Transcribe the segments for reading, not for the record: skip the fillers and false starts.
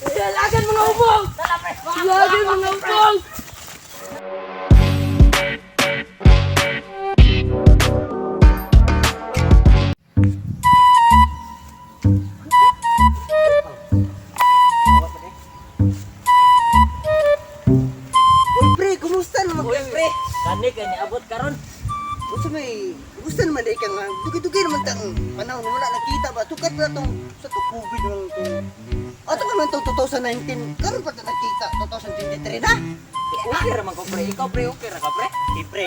Lagan mga ubong! Lagan mga ubong! Uy, pre, kumusta naman Uy, kayo? pre, kani kay niabot karon. Kumusta may, kumusta naman dahil ka nga? Dugi-dugi naman tang panahon wala nakita ba? Tukat na tong, sa to COVID lang tong. Ato ka naman tong 2019, karon pa ta nakita, 2023 na? Okay ra man ko pre. Ikaw pre, okay ra ka pre? Di pre.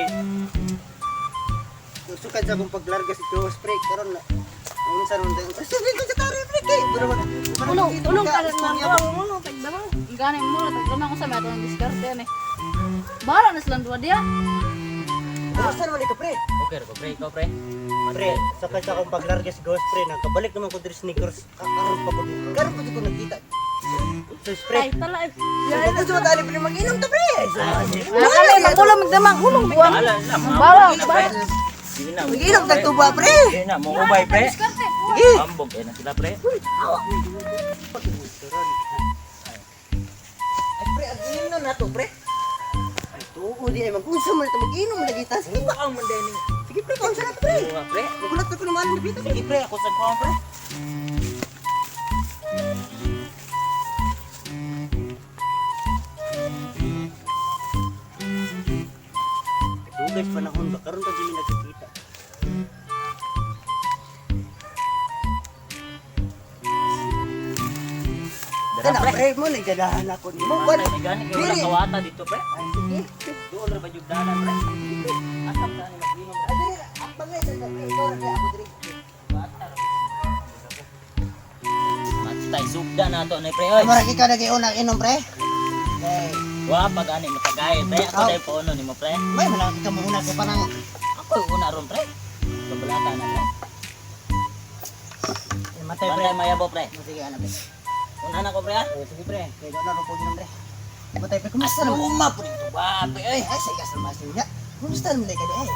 Sukat sa akong paglarga si Jowas pre, karon na. Unsa naman tayo? Sabi ko sa tari pre, kay. Pero Ulong ka rin mga ulong tagdamang. Gani mo na tagdamang ko sa mga itong diskarte yan eh. Bahala na silang dua dia. Kumusta naman ka pre? Okay ra ko pre, ikaw pre. Pre, sukat sa akong paglarga si Jowas pre, nagkabalik naman ko diri sneakers. Karon pa ko. Karon pa ko nakita. Sus pre. Ay, tala eh. Ito sa tali pre, mag-inom to pre. Kami, magulang magdamang. Ulong buwan. Bahala na, Bahala, na pre. bahala. Sige na. Mag-inom tagtuba pre. Sige na, mo ubay pre. Diskarte. Sige. Ambog na sila pre. Ay pre,ag-inom na to pre. Ay tuo di ay mag-unsa man ito mag-inom lagi ta. Sige ba? Ang mandeni. Sige pre, kaunsa na to pre. Nga pre. Nagulat ako naman ng bito. Sige pre, ako sa kuwan pre. Dugay panahon ba karon pa dili nagkikita. Dara Kana pre. pre mo ni ganahan ako ni mo. Ay, may gani kay wala Dili. kawata dito pre. Ay sige. Doon ra ba yung dalan pre? Asap ka ni mag-inom pre. Adiri, bangay sa pre. Ikaw ra kay ako diri. Bata ra. Matay sugda na to ni pre oy. Amara ikaw na kay unang inom pre. Okay. Wa pag ani matagay pre. Ako Aw. dai pauno nimo pre. May man ka mo una kay panang. Ako yung una ron pre. Kabalata na pre. Matay pre. Bantay mayabo pre. Sige ana pre. Una na ko pre ha. Sige pre, kay do na ro pud pre. Matay pre, kumusta naman? Uma po dito ba pre ay. Ay, sige sa masin niya. Kumusta naman ka di ay?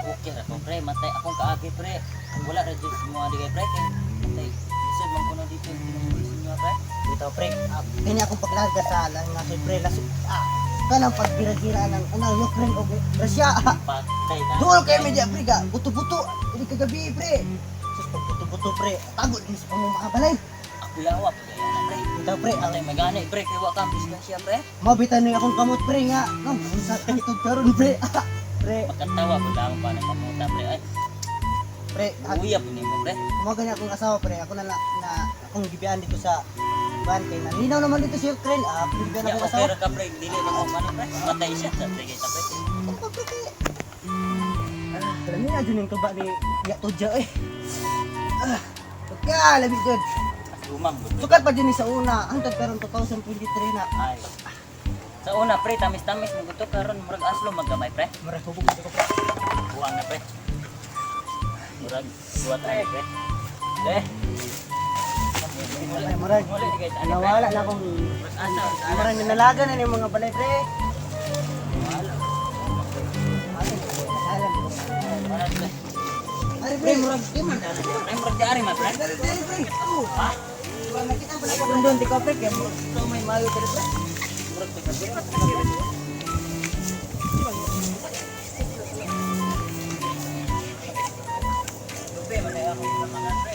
Okay ra ko pre. Matay akong kaagi pre. Wala ra jud mo adi kay pre. Kay matay. Isod man kuno dito yung pinupulisin niyo pre. Dito pre, kanya akong paglarga sa lang nga pre lasu. Kanang paggira-gira ng Ukraine o Russia. Patay na. Duol kay media pre ga, buto-buto. Dili kagabi pre. Sus pag buto-buto pre, tago din sa pamong mga balay. Ako yawa pre. Ano pre. Dito pre, Matay magani pre kay wa kang bisnesya pre. mabitan ni akong kamot pre nga. Ngam sa tantod karon pre. Pre, Makatawa po lang pa ng kamuta pre. Ay, pre, uya po nimo pre. kumaga niya akong asawa pre. Ako na akong gibian dito sa Bante na. Linaw naman dito sa Ukraine. Gibian Ya akong okay asawa. ra ka pre. Dili na ko ano pre. Matay siya sa pre kita pre. Alam niyo na dyan yung tuba ni Ya Tudja eh. Pagka, labi good. Lumang gud. Sukat pa din sa una. Ang karon 2023 na. Ay. Sa una pre, tamis-tamis mo gusto karon murag aslo maggamay pre. Mara hubog dito ko pa. Buwang na pre. Murag buwat ay pre. Eh. Mara, Wala di guys. nawala na akong mara nalaga na yung mga balay pre. Alam ko. Ari pre, murag di man dala. Ay murag diari man pre. Dari pre. Ha? Nakita ba ako doon tiko pre kay mo may mayo pre. Murag pre. Pre, man ako mga pre.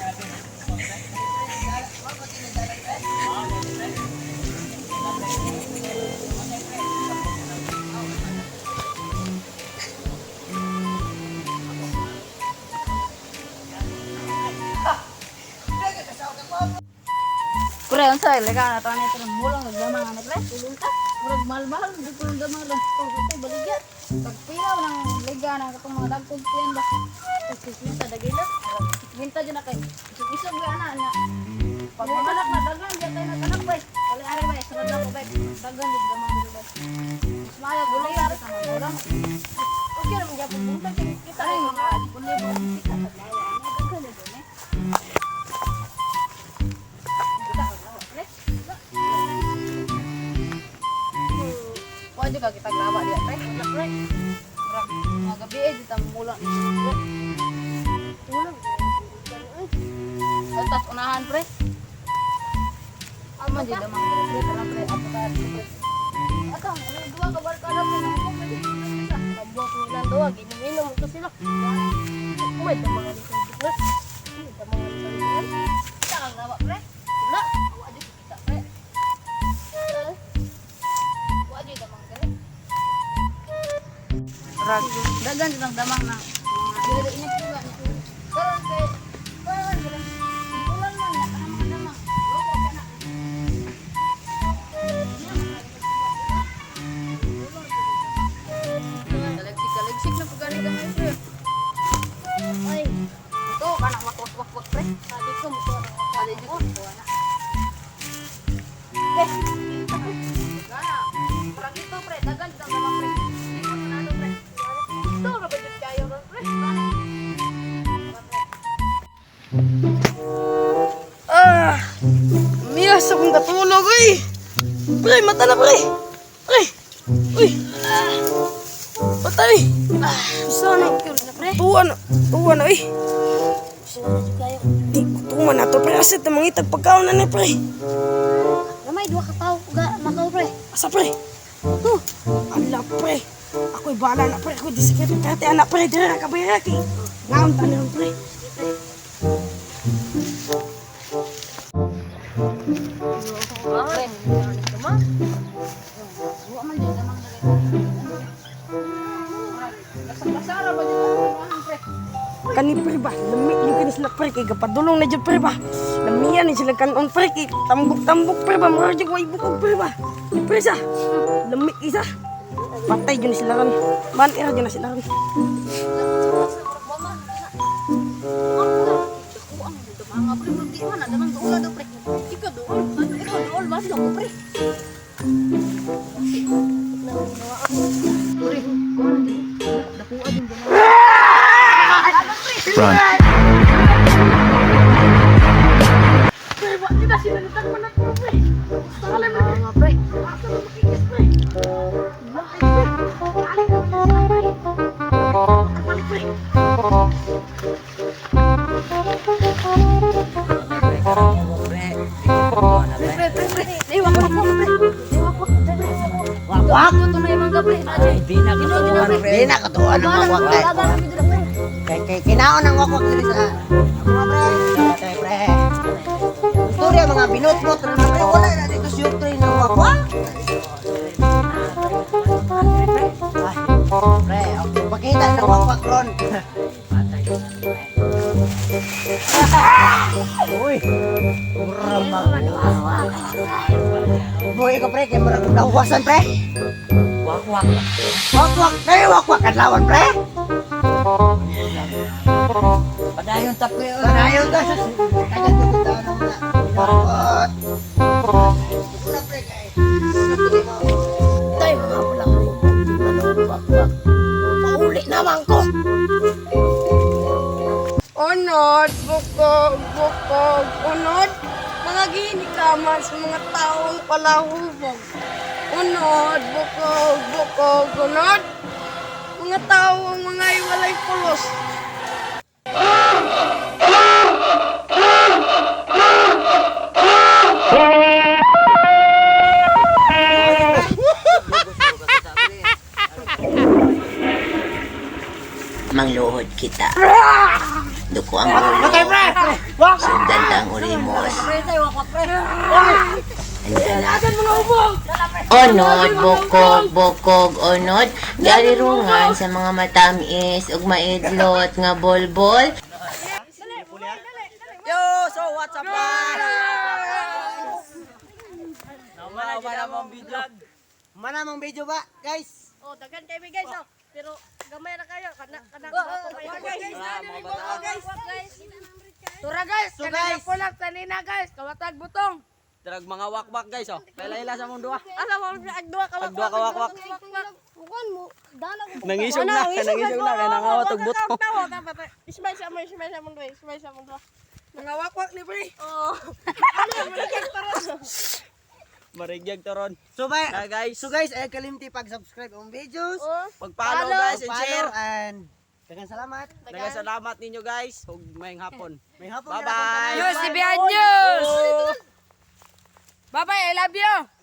Pre, unsa lega na tani pero mulong nagdamang ana pre. Tulong ta. Murag mahal-mahal di ko damang lang. Ito baligya. Pag pila nang lega na katong mga dagkog pian ba. Pagkikinta dagila. Kinta dyan na kay. Isog ga na. Pag manak na dagan diyan tayo nagkanak ba. Kali ari ba sunod na ko ba. Dagan di damang dili ba. Maya gulay ari sa mga orang. Okay ra mo gyapon punta kita ay mga kundi mo kita sa laya. Dagan na dun eh. Pwede ka kita lawa dia, pre. Pre. Mga gabi di ta mulang. Mulang. Atas unahan, pre. Amo di damang pre tara pre ato ka pre. Atang dua ka barkada mo mo pwede sa kabok lang duwa gininom to sila. May damang ani pre. May damang ani. Sa ang gawa pre. Wala, wa di kita pre. Wa di damang pre. Rag dagan ng damang na mga ini juga ni. Karon kay karon ulan man ya kana mga damang. Loko kana. Kalagsik na pagani ka ngayon pre. Ay, ito kana wak pre. Sabi ko mo to na wak ko na. Gana. Parang ito pre, dagan sa mga pre. Ito na ano pre. Ito ra ba jud kayo ron pre. Miyas akong katulog, uy! Pre, mata na, pre! Pre! Uy! Patay! Sana, tuwan na, uy! Di ko tuman na to, pre. Asit na mangitag pagkaon na ni, pre. Gamay duha ka tao ga makaw pre. Asa, pre? To! Ala, pre! Ako'y bahala na, pre. Ako'y disikit kati anak, pre. Dira ka, bayaki. Ngaon ta na, pre. Pre, ito ma. Wa man di damang Kasara ba dito pre? Kani, pre ba? Lami yung kani sila, pre. Kaya kapadulong na dyan, pre ba? Lamiyan ni sila kanon, pre. Kaya tambok-tambok, pre ba? Mga dyan, way bukog, pre ba? Pre sa? Lami isa. Patay dyan sila kan. Manira dyan na sila kan. Mga pre, di man na damang doon daw pre. Ikaw doon ba sila ko pre? Pre, kuan din. Dakuha din damang. Run. Pre ba? Di ba sila nitang manat mo, pre? Salam na, Mga pre. asa na makikis, pre? Bakit, pre? Balik na, pre. Balik, pre. Wakwak? Ito na yung mga pre. Di na katuwa pre. Di na katuwa ng wakwak kay. Kay kinaon ang wakwak diri sa mga pre. Pre. Istorya mga binot-not na pre wala na dito sure pre ng wakwak. Pre, okay, pakita ng wakwak ron. Uy. Murang magwakwak. Boy ko pre, kay murang nawasan pre. Wak-wak. Wakwak, kay wakwak kadlawan pre. Padayon ta pre. Panayon ka sa kanya tututan na. Wakwak. Wala pre kay. Tay, mga pula ko. Di manubak-bak. Pauli naman ko. Unod, bukog, unod. Mga ginikaman sa mga taong palahubog. Unod, bukog, unod. Mga taong mga iwalay pulos. Mangluhod kita. Duko ang ulo. Sundan ang ulimos. Onod, bukog, onod. Galirungan sa mga matamis ug maidlot nga bolbol. Yo, so what's up guys? Mana mong video ba, guys? Oh, dagan kayo guys, oh. Pero gamay na kayo. Kana guys. Tura guys, So, guys. pulang tanina guys. Kawatag butong. Drag mga wakwak guys oh. Kaila-ila sa mong duwa. Ano mo agdua ka Agdua ka wakwak. Bukan mo, dalag mo. Nangisog na kaya nangawat og buto. Ismay sa mong guys. Mga wakwak ni pre. Oh. Marigyag taron. So guys, ay kalimti pag-subscribe ang videos. pag-follow guys and Follow share. and daghang salamat. Daghang salamat ninyo guys. Ug mayong hapon. May hapon Bye-bye. News, Ibian News! Bye-bye, I love you.